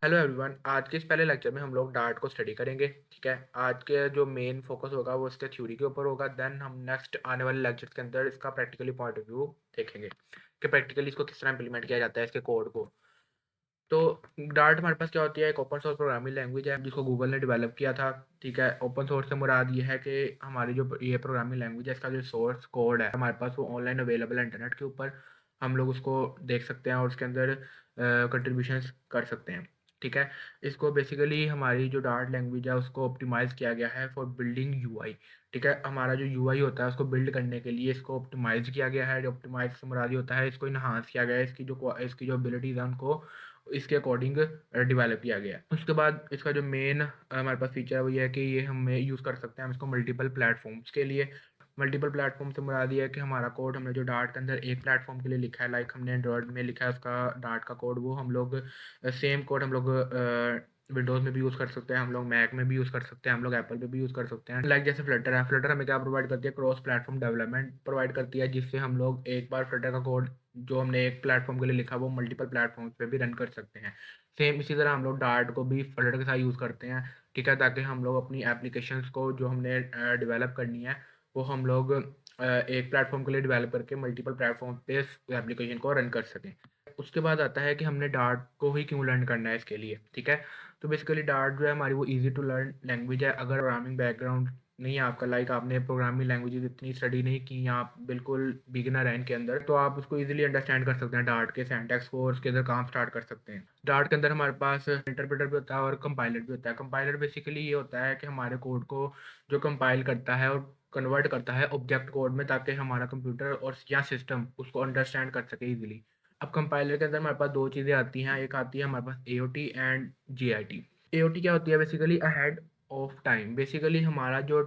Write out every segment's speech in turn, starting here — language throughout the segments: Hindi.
हेलो एवरीवन, आज के इस पहले लेक्चर में हम लोग डार्ट को स्टडी करेंगे। ठीक है, आज के जो मेन फोकस होगा वो इसके थ्योरी के ऊपर होगा। देन हम नेक्स्ट आने वाले लेक्चर्स के अंदर इसका प्रैक्टिकली पॉइंट ऑफ व्यू देखेंगे कि प्रैक्टिकली इसको किस तरह इंप्लीमेंट किया जाता है इसके कोड को। तो डार्ट हमारे पास क्या होती है, एक ओपन सोर्स प्रोग्रामिंग लैंग्वेज है जिसको गूगल ने डेवलप किया था। ठीक है, ओपन सोर्स से मुराद ये है कि हमारी जो ये प्रोग्रामिंग लैंग्वेज है इसका जो सोर्स कोड है हमारे पास वो ऑनलाइन अवेलेबल है इंटरनेट के ऊपर। हम लोग उसको देख सकते हैं और उसके अंदर कंट्रीब्यूशंस कर सकते हैं। ठीक है, इसको बेसिकली हमारी जो डार्ट लैंग्वेज है उसको ऑप्टिमाइज़ किया गया है फॉर बिल्डिंग यूआई। ठीक है, हमारा जो यूआई होता है उसको बिल्ड करने के लिए इसको ऑप्टिमाइज़ किया गया है। ऑप्टिमाइज़ से मुराद ये होता है इसको इन्हांस किया गया है, इसकी जो एबिलिटीज़ हैं उनको इसके अकॉर्डिंग डेवलप किया गया है। उसके बाद इसका जो मेन हमारे पास फीचर है वो ये है कि ये हमें यूज़ कर सकते हैं हम इसको मल्टीपल प्लेटफॉर्म्स के लिए। मल्टीपल प्लेटफॉर्म से मुराद ये है कि हमारा कोड हमने जो डार्ट के अंदर एक प्लेटफॉर्म के लिए लिखा है, लाइक हमने एंड्रॉयड में लिखा है उसका डार्ट का कोड, वो हम लोग सेम कोड हम लोग विंडोज़ में भी यूज़ कर सकते हैं, हम लोग मैक में भी यूज़ कर सकते हैं, हम लोग एप्पल पे भी यूज़ कर सकते हैं। लाइक जैसे फ्लटर है, फ्लटर हमें क्या प्रोवाइड करती है, क्रॉस प्लेटफॉर्म डेवलपमेंट प्रोवाइड करती है, जिससे हम लोग एक बार फ्लटर का कोड जो हमने एक प्लेटफॉर्म के लिए लिखा वो मल्टीपल प्लेटफॉर्म्स पे भी रन कर सकते हैं। सेम इसी तरह हम लोग डार्ट को भी फ्लटर के साथ यूज़ करते हैं। ठीक है, ताकि हम लोग अपनी एप्लीकेशंस को जो हमने डेवलप करनी है वो हम लोग एक प्लेटफॉर्म के लिए डेवलप करके मल्टीपल प्लेटफॉर्म पे एप्लीकेशन को रन कर सकें। उसके बाद आता है कि हमने डार्ट को ही क्यों लर्न करना है इसके लिए। ठीक है, तो बेसिकली डार्ट जो है हमारी वो ईजी टू लर्न लैंग्वेज है। अगर प्रोग्रामिंग बैकग्राउंड नहीं है आपका, लाइक आपने प्रोग्रामिंग लैंग्वेजेस इतनी स्टडी नहीं की या आप बिल्कुल बिगिनर हैं इनके अंदर, तो आप उसको इजीली अंडरस्टैंड कर सकते हैं डार्ट के सिंटैक्स को और उसके अंदर काम स्टार्ट कर सकते हैं। डार्ट के अंदर हमारे पास इंटरप्रेटर भी होता है और कंपाइलर भी होता है। कंपाइलर बेसिकली ये होता है कि हमारे कोड को जो कंपाइल करता है और कन्वर्ट करता है ऑब्जेक्ट कोड में, ताकि हमारा कंप्यूटर और या सिस्टम उसको अंडरस्टैंड कर सके इजीली। अब कंपाइलर के अंदर हमारे पास दो चीज़ें आती हैं, एक आती है हमारे पास एओटी एंड जीआईटी। एओटी क्या होती है, basically ahead of time. Basically हमारा जो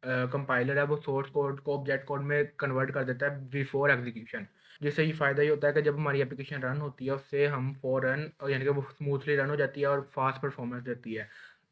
कंपाइलर है वो सोर्स कोड को ऑब्जेक्ट कोड में कन्वर्ट कर देता है बिफोर एग्जीक्यूशन। जिससे ये फ़ायदा ये होता है कि जब हमारी एप्लीकेशन रन होती है उससे हम फ़ौरन, यानी कि वो स्मूथली रन हो जाती है और फास्ट परफॉर्मेंस देती है।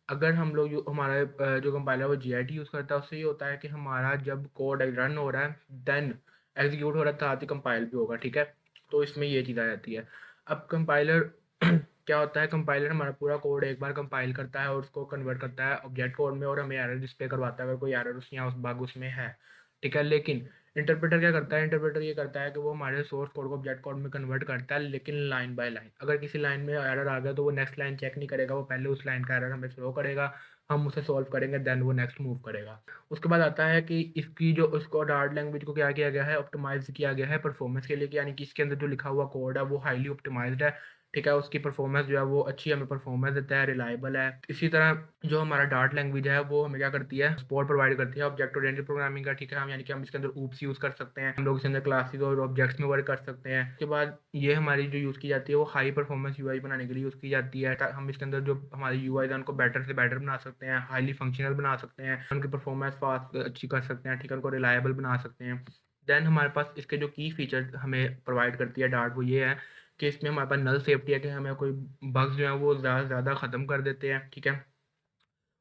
अगर हम लोग हमारा जो कंपाइलर है वो जीआईटी यूज़ करता है, उससे ये होता है कि हमारा जब कोड रन हो रहा है देन एग्जीक्यूट हो रहा है, साथ ही कंपाइल भी होगा। ठीक है, तो इसमें ये चीज़ आ जाती है। अब कंपाइलर क्या होता है, कंपाइलर हमारा पूरा कोड एक बार कंपाइल करता है और उसको कन्वर्ट करता है ऑब्जेक्ट कोड में और हमें एरर डिस्प्ले करवाता है अगर कोई एरर उस या उस बग उसमें है। ठीक है, लेकिन इंटरप्रेटर क्या करता है, इंटरप्रेटर ये करता है कि वो हमारे सोर्स कोड को ऑब्जेक्ट कोड में कन्वर्ट करता है, लेकिन लाइन बाय लाइन। अगर किसी लाइन में एरर आ गया तो वो नेक्स्ट लाइन चेक नहीं करेगा, वो पहले उस लाइन का एरर हमें थ्रो करेगा, हम उसे सॉल्व करेंगे, देन वो नेक्स्ट मूव करेगा। उसके बाद आता है कि इसकी जो उसको डार्ट लैंग्वेज को क्या किया गया है, ऑप्टिमाइज किया गया है परफॉर्मेंस के लिए, यानी कि इसके अंदर जो लिखा हुआ कोड है वो हाईली ऑप्टिमाइज्ड है। ठीक है, उसकी परफॉर्मेंस जो है वो अच्छी हमें परफॉर्मेंस देता है, रिलायबल है। इसी तरह जो हमारा डार्ट लैंग्वेज है वो हमें क्या करती है, सपोर्ट प्रोवाइड करती है ऑब्जेक्ट ओरिएंटेड प्रोग्रामिंग का। ठीक है, हम यानी कि हम इसके अंदर ऊप्स यूज़ कर सकते हैं, हम लोग इसके अंदर क्लासेस और ऑब्जेक्ट्स में वर्क कर सकते हैं। उसके बाद ये हमारी जो यूज़ की जाती है वो हाई परफॉर्मेंस यूआई बनाने के लिए यूज़ की जाती है। हम इसके अंदर जो हमारी यूआई है उनको बेटर से बेटर बना सकते हैं, हाईली फंक्शनल बना सकते हैं, उनकी परफॉर्मेंस फास्ट अच्छी कर सकते हैं। ठीक है, उनको रिलायबल बना सकते हैं। देन हमारे पास इसके जो की फीचर हमें प्रोवाइड करती है डार्ट वो ये है कि इसमें हमारे पास नल सेफ्टी है कि हमें कोई बग्स जो है वो ज़्यादा से ज़्यादा ख़त्म कर देते हैं। ठीक है,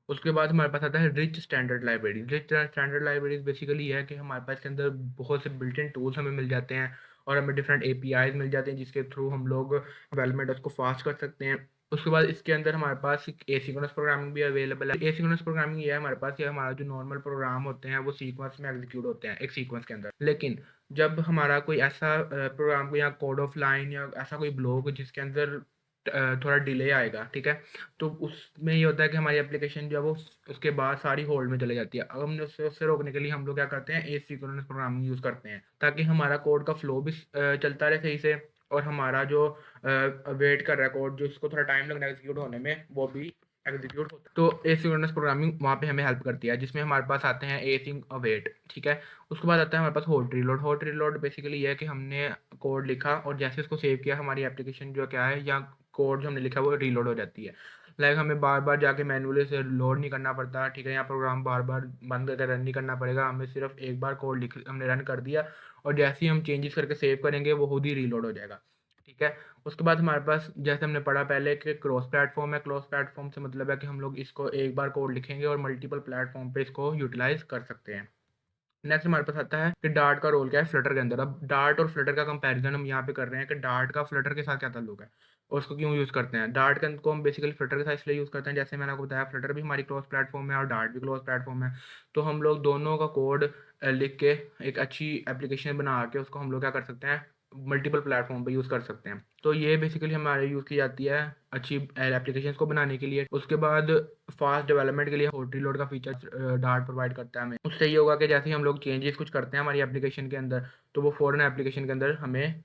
उसके बाद हमारे पास आता है rich standard library. Rich standard libraries basically ये है कि हमारे पास इसके अंदर बहुत से बिल्ट इन टूल्स हमें मिल जाते हैं और हमें डिफरेंट एपीआईज मिल जाते हैं जिसके थ्रू हम लोग डेवलपमेंट उसको फास्ट कर सकते हैं। उसके बाद इसके अंदर हमारे पास एक एसिंक्रोनस प्रोग्रामिंग भी अवेलेबल है। एसिंक्रोनस प्रोग्रामिंग ये है हमारे पास, ये हमारा जो नॉर्मल प्रोग्राम होते हैं वो सीक्वेंस में एग्जीक्यूट होते हैं एक सीक्वेंस के अंदर, लेकिन जब हमारा कोई ऐसा प्रोग्राम को या कोड ऑफ लाइन या ऐसा कोई ब्लॉक जिसके अंदर थोड़ा डिले आएगा, ठीक है, तो उसमें ये होता है कि हमारी एप्लीकेशन जो है वो उसके बाद सारी होल्ड में चली जाती है। अब हमने उससे उससे रोकने के लिए हम लोग क्या करते हैं, एसिंक्रोनस प्रोग्रामिंग यूज़ करते हैं ताकि हमारा कोड का फ्लो भी चलता रहे सही से और हमारा जो वेट कर रहा है कोड, जो उसको थोड़ा टाइम लग रहा है एग्जीक्यूट होने में, वो भी एग्जीक्यूट होता है। तो एसिंक्रोनस प्रोग्रामिंग वहाँ पे हमें हेल्प करती है, जिसमें हमारे पास आते हैं एसिंक अवेट। ठीक है, उसके बाद आता है हमारे पास hot reload. Hot reload basically ये है कि हमने कोड लिखा और जैसे उसको सेव किया हमारी एप्लीकेशन जो क्या है या कोड जो हमने लिखा है वो रीलोड हो जाती है। लाइक हमें बार बार जाके मैनुअली से लोड नहीं करना पड़ता। ठीक है, यहाँ प्रोग्राम बार बार बंद करके रन नहीं करना पड़ेगा, हमें सिर्फ एक बार कोड लिख हमने रन कर दिया और जैसे ही हम चेंजेस करके सेव करेंगे वो खुद ही रीलोड हो जाएगा। ठीक है, उसके बाद हमारे पास जैसे हमने पढ़ा पहले कि क्रॉस प्लेटफॉर्म है। क्रॉस प्लेटफॉर्म से मतलब है कि हम लोग इसको एक बार कोड लिखेंगे और मल्टीपल प्लेटफॉर्म पे इसको यूटिलाइज कर सकते हैं। नेक्स्ट हमारे पास आता है कि डार्ट का रोल क्या है फ्लटर के अंदर। अब डार्ट और फ्लटर का कंपैरिजन हम यहाँ पे कर रहे हैं कि डार्ट का फ्लटर के साथ क्या ताल्लुक है और उसको क्यों यूज़ करते हैं। डार्ट को हम बेसिकली फ्लटर के साथ इसलिए यूज़ करते हैं, जैसे मैंने आपको बताया फ्लटर भी हमारी क्लोज प्लेटफॉर्म है और डार्ट भी क्लोज प्लेटफॉर्म है। तो हम लोग दोनों का कोड लिख के एक अच्छी एप्लीकेशन बना के उसको हम लोग क्या कर सकते हैं, मल्टीपल प्लेटफॉर्म पे यूज़ कर सकते हैं। तो ये बेसिकली हमारे यूज़ की जाती है अच्छी एप्लीकेशंस को बनाने के लिए। उसके बाद फास्ट डेवलपमेंट के लिए हॉट रीलोड का फीचर डार्ट प्रोवाइड करता है हमें। उससे ये होगा कि जैसे ही हम लोग चेंजेस कुछ करते हैं हमारी एप्लीकेशन के अंदर, तो वो फ़ौरन एप्लीकेशन के अंदर हमें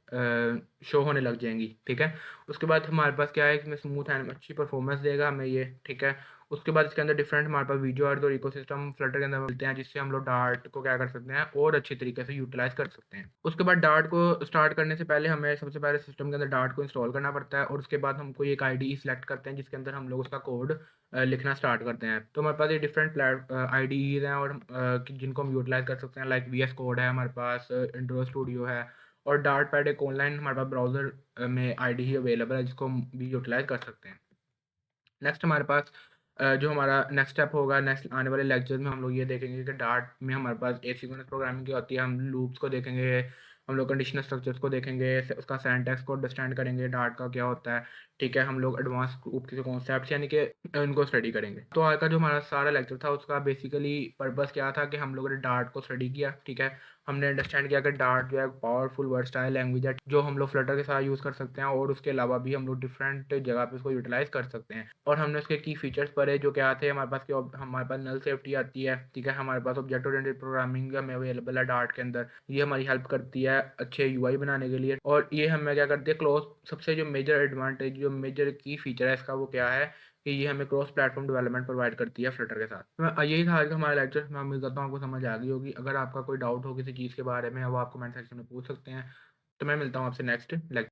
शो होने लग जाएंगी, ठीक है। उसके बाद हमारे पास क्या है, इसमें स्मूथ एंड अच्छी परफॉर्मेंस देगा हमें ये, ठीक है। उसके बाद इसके अंदर डिफरेंट हमारे पास वीडियो और इकोसिस्टम फ्लटर के अंदर मिलते हैं, जिससे हम लोग डार्ट को क्या कर सकते हैं और अच्छी तरीके से यूटिलाइज कर सकते हैं। उसके बाद डार्ट को स्टार्ट करने से पहले हमें सबसे पहले सिस्टम के अंदर डार्ट को इंस्टॉल करना पड़ता है और उसके बाद हम कोई एक आईडी सेलेक्ट करते हैं जिसके अंदर हम लोग उसका कोड लिखना स्टार्ट करते हैं। तो हमारे पास ये डिफरेंट आईडीज हैं और जिनको हम यूटिलाइज कर सकते हैं, लाइक वीएस कोड है हमारे पास, इंड्रो स्टूडियो है और डार्ट पैड एक ऑनलाइन हमारे पास ब्राउज़र में आईडी ही अवेलेबल है जिसको हम भी यूटिलाइज कर सकते हैं। नेक्स्ट हमारे पास जो हमारा नेक्स्ट स्टेप होगा, नेक्स्ट आने वाले लेक्चर में हम लोग ये देखेंगे कि डार्ट में हमारे पास एसिंक्रोनस प्रोग्रामिंग की होती है। हम लूप्स को देखेंगे, हम लोग कंडीशनल स्ट्रक्चर्स को देखेंगे, उसका सिंटैक्स को अंडरस्टैंड करेंगे, डार्ट का क्या होता है, ठीक है। हम लोग एडवांस ग्रुप के कॉन्सेप्ट्स यानी कि उनको स्टडी करेंगे। तो आज का जो हमारा सारा लेक्चर था उसका बेसिकली पर्पस क्या था कि हम लोगों ने डार्ट को स्टडी किया, ठीक है। हमने अंडरस्टैंड किया कि डार्ट जो है पावरफुल वर्सटाइल लैंग्वेज है जो हम लोग फ्लटर के साथ यूज़ कर सकते हैं और उसके अलावा भी हम लोग डिफरेंट जगह पे उसको यूटिलाइज कर सकते हैं। और हमने उसके की फीचर्स पढ़े जो क्या थे हमारे पास, हमारे पास नल सेफ्टी आती है, ठीक है। हमारे पास ऑब्जेक्ट ओरिएंटेड प्रोग्रामिंग हमें अवेलेबल है डार्ट के अंदर, ये हमारी हेल्प करती है अच्छे यूआई बनाने के लिए। और ये हमें क्या करती है क्लोज, सबसे जो मेजर एडवांटेज जो मेजर की फीचर है इसका वो क्या है कि ये हमें क्रॉस प्लेटफॉर्म डेवलपमेंट प्रोवाइड करती है फ्लटर के साथ। तो यही था आज का हमारा लेक्चर। मैं उम्मीद करता हूँ आपको समझ आ गई होगी। अगर आपका कोई डाउट हो किसी चीज़ के बारे में वो आप कमेंट सेक्शन में पूछ सकते हैं। तो मैं मिलता हूँ आपसे नेक्स्ट लेक्चर।